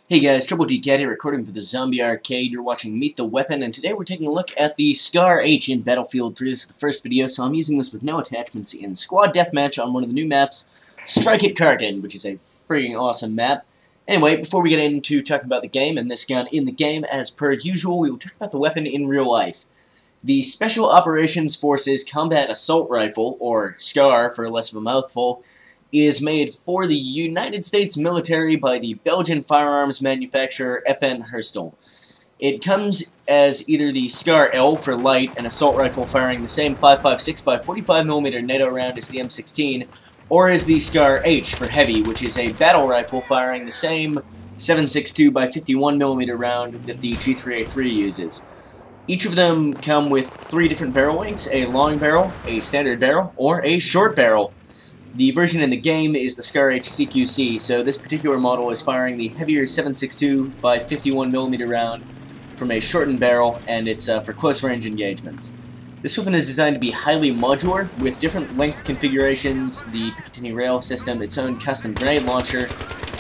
Hey guys, Troubletcat here, recording for the Zombie Arcade. You're watching Meet the Weapon, and today we're taking a look at the Scar H in Battlefield 3. This is the first video, so I'm using this with no attachments in Squad Deathmatch on one of the new maps, Troubletcat, which is a freaking awesome map. Anyway, before we get into talking about the game and this gun in the game, as per usual, we will talk about the weapon in real life. The Special Operations Forces Combat Assault Rifle, or SCAR for less of a mouthful, is made for the United States military by the Belgian firearms manufacturer FN Herstal. It comes as either the SCAR L for light, an assault rifle firing the same 5.56 by 45mm NATO round as the M16, or as the SCAR H for heavy, which is a battle rifle firing the same 7.62 by 51mm round that the G3A3 uses. Each of them come with 3 different barrel lengths, a long barrel, a standard barrel, or a short barrel. The version in the game is the SCAR H CQC, so this particular model is firing the heavier 7.62 by 51mm round from a shortened barrel, and it's for close-range engagements. This weapon is designed to be highly modular, with different length configurations, the Picatinny rail system, its own custom grenade launcher.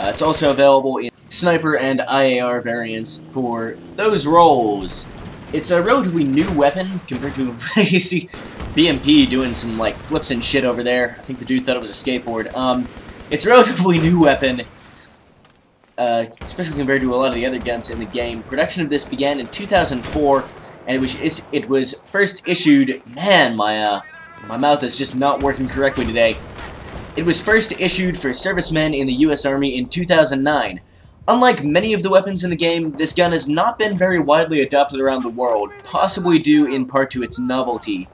It's also available in sniper and IAR variants for those roles. It's a relatively new weapon compared to, you see BMP doing some like flips and shit over there. I think the dude thought it was a skateboard. It's a relatively new weapon, especially compared to a lot of the other guns in the game. Production of this began in 2004, and it was first issued. Man, my mouth is just not working correctly today. It was first issued for servicemen in the U.S. Army in 2009. Unlike many of the weapons in the game, this gun has not been very widely adopted around the world, possibly due in part to its novelty.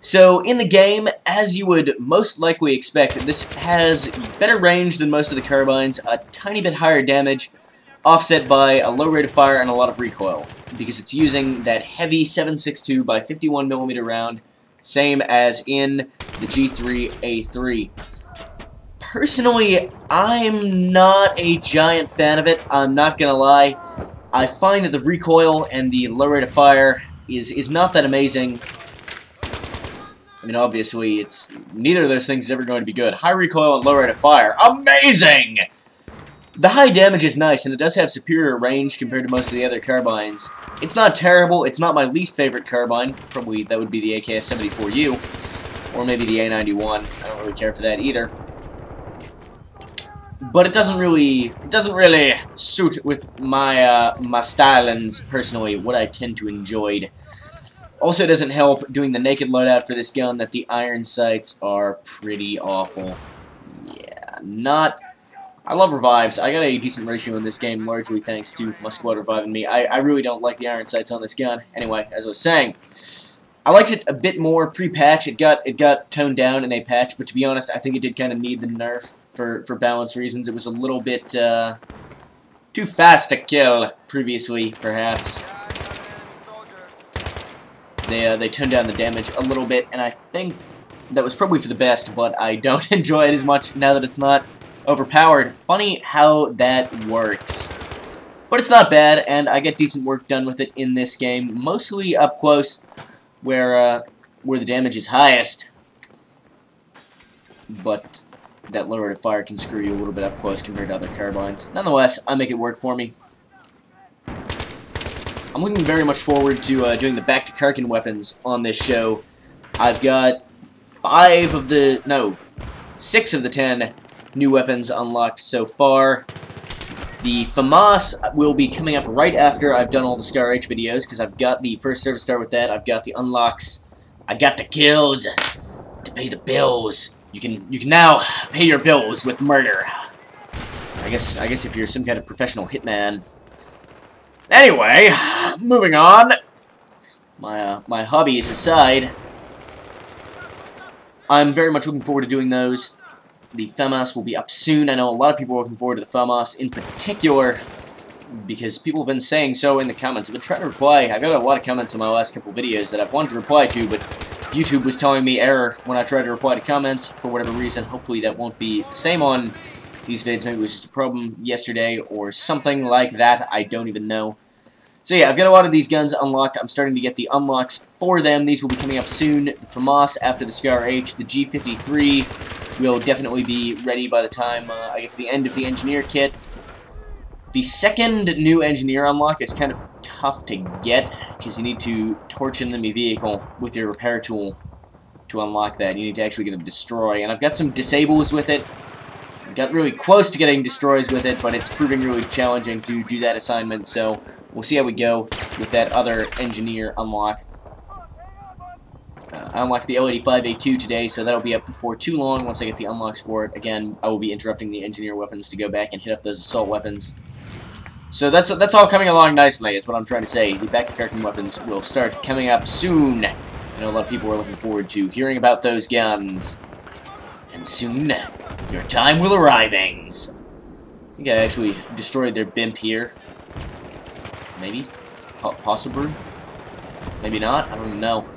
So, in the game, as you would most likely expect, this has better range than most of the carbines, a tiny bit higher damage, offset by a low rate of fire and a lot of recoil, because it's using that heavy 7.62 by 51mm round, same as in the G3A3. Personally, I'm not a giant fan of it, I'm not gonna lie. I find that the recoil and the low rate of fire is not that amazing. I mean, obviously, it's neither of those things is ever going to be good. High recoil and low rate of fire, amazing! The high damage is nice, and it does have superior range compared to most of the other carbines. It's not terrible, it's not my least favorite carbine. Probably that would be the AKS-74U, or maybe the A91. I don't really care for that either. But it doesn't really suit with my my stylings personally, what I tend to enjoy. Also, it doesn't help doing the naked loadout for this gun that the iron sights are pretty awful. Yeah, I love revives. I got a decent ratio in this game, largely thanks to my squad reviving me. I really don't like the iron sights on this gun. Anyway, as I was saying, I liked it a bit more pre-patch. It got toned down in a patch, but to be honest, I think it did kind of need the nerf for balance reasons. It was a little bit too fast to kill previously, perhaps. They toned down the damage a little bit, and I think that was probably for the best, but I don't enjoy it as much now that it's not overpowered. Funny how that works. But it's not bad, and I get decent work done with it in this game, mostly up close, where the damage is highest. But that low rate of fire can screw you a little bit up close compared to other carbines. Nonetheless, I make it work for me. I'm looking very much forward to doing the back to Karkin weapons on this show. I've got 6 of the 10 new weapons unlocked so far. The FAMAS will be coming up right after I've done all the SCAR H videos, because I've got the first service start with that, I've got the unlocks, I got the kills to pay the bills. You can now pay your bills with murder. I guess if you're some kind of professional hitman. Anyway, moving on. My hobbies aside, I'm very much looking forward to doing those. The FAMAS will be up soon. I know a lot of people are looking forward to the FAMAS in particular, because people have been saying so in the comments. I've been trying to reply. I got a lot of comments on my last couple videos that I've wanted to reply to, but YouTube was telling me error when I tried to reply to comments for whatever reason. Hopefully that won't be the same on these vids. Maybe it was just a problem yesterday or something like that. I don't even know. So yeah, I've got a lot of these guns unlocked. I'm starting to get the unlocks for them. These will be coming up soon. The FAMAS after the SCAR H. The G53 will definitely be ready by the time I get to the end of the engineer kit. The second new engineer unlock is kind of tough to get, because you need to torch an enemy vehicle with your repair tool to unlock that. You need to actually get a destroy, and I've got some disables with it. I got really close to getting destroys with it, but it's proving really challenging to do that assignment, so we'll see how we go with that other engineer unlock. I unlocked the L85A2 today, so that'll be up before too long once I get the unlocks for it. Again, I will be interrupting the engineer weapons to go back and hit up those assault weapons. So that's all coming along nicely, is what I'm trying to say. The back to Karkin weapons will start coming up soon. I know a lot of people are looking forward to hearing about those guns. And soon, your time will arriving. I think I actually destroyed their bimp here. Maybe? Possibly? Maybe not? I don't know.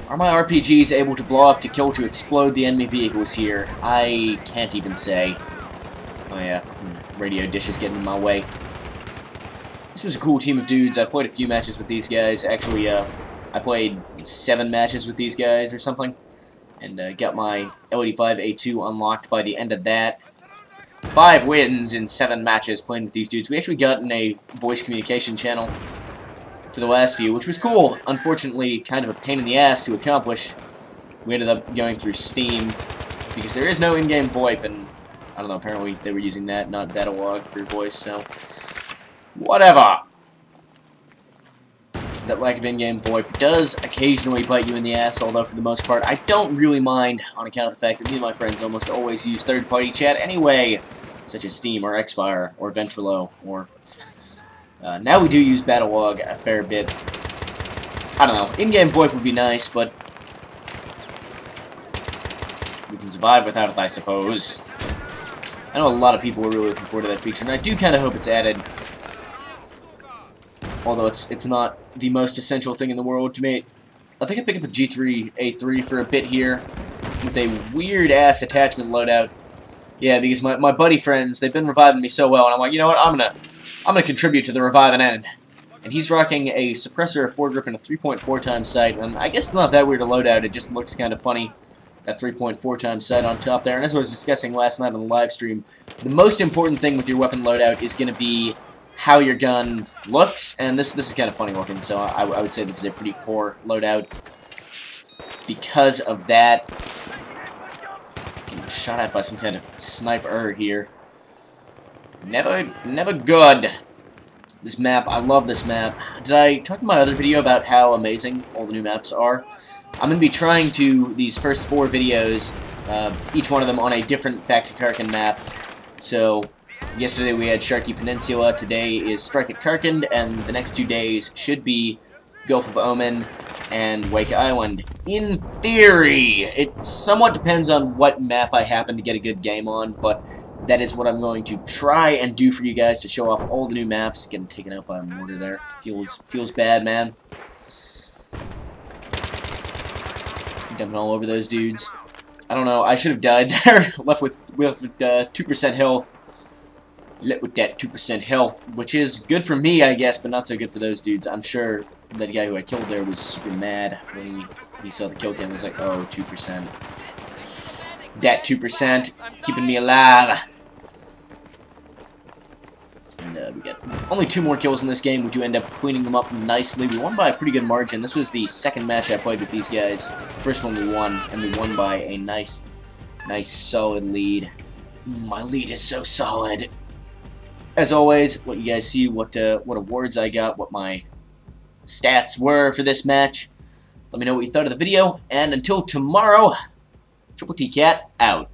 Are my RPGs able to blow up, to kill, to explode the enemy vehicles here? I can't even say. Oh yeah, radio dish is getting in my way. This was a cool team of dudes. I played a few matches with these guys. Actually, I played 7 matches with these guys or something. And got my L85A2 unlocked by the end of that. 5 wins in 7 matches playing with these dudes. We actually got in a voice communication channel for the last few, which was cool. Unfortunately, kind of a pain in the ass to accomplish. We ended up going through Steam, because there is no in-game VoIP, and I don't know, apparently they were using that, not Datalog for voice, so whatever. That lack of in-game VoIP does occasionally bite you in the ass, although for the most part I don't really mind, on account of the fact that me and my friends almost always use third-party chat anyway, such as Steam or Xfire or Ventrilo, or now we do use Datalog a fair bit. I don't know, in-game VoIP would be nice, but we can survive without it, I suppose. I know a lot of people are really looking forward to that feature, and I do kind of hope it's added. Although it's not the most essential thing in the world to me. I think I picked up a G3A3 for a bit here, with a weird-ass attachment loadout. Yeah, because my buddy friends, they've been reviving me so well, and I'm like, you know what, I'm gonna contribute to the reviving end. And he's rocking a suppressor, a foregrip, and a 3.4 times sight, and I guess it's not that weird a loadout, it just looks kind of funny. That 3.4 times sight on top there, and as I was discussing last night on the live stream, the most important thing with your weapon loadout is going to be how your gun looks, and this is kind of funny looking, so I would say this is a pretty poor loadout because of that. Getting shot at by some kind of sniper here. Never good. This map, I love this map. Did I talk in my other video about how amazing all the new maps are? I'm going to be trying to, these first 4 videos, each one of them on a different Back to Karkin map. So, yesterday we had Sharky Peninsula, today is Strike at Karkin, and the next 2 days should be Gulf of Omen and Wake Island. In theory, it somewhat depends on what map I happen to get a good game on, but that is what I'm going to try and do for you guys to show off all the new maps. Getting taken out by a mortar there. Feels bad, man. Dumping all over those dudes. I don't know, I should have died there. left with 2% health. Left with that 2% health, which is good for me, I guess, but not so good for those dudes. I'm sure that guy who I killed there was super mad when he saw the kill cam. He was like, oh, 2%. That 2%, keeping me alive. And we got only 2 more kills in this game. We do end up cleaning them up nicely. We won by a pretty good margin. This was the second match I played with these guys. First one we won, and we won by a nice solid lead. My lead is so solid. As always, let you guys see what awards I got, what my stats were for this match. Let me know what you thought of the video, and until tomorrow, Troubletcat out.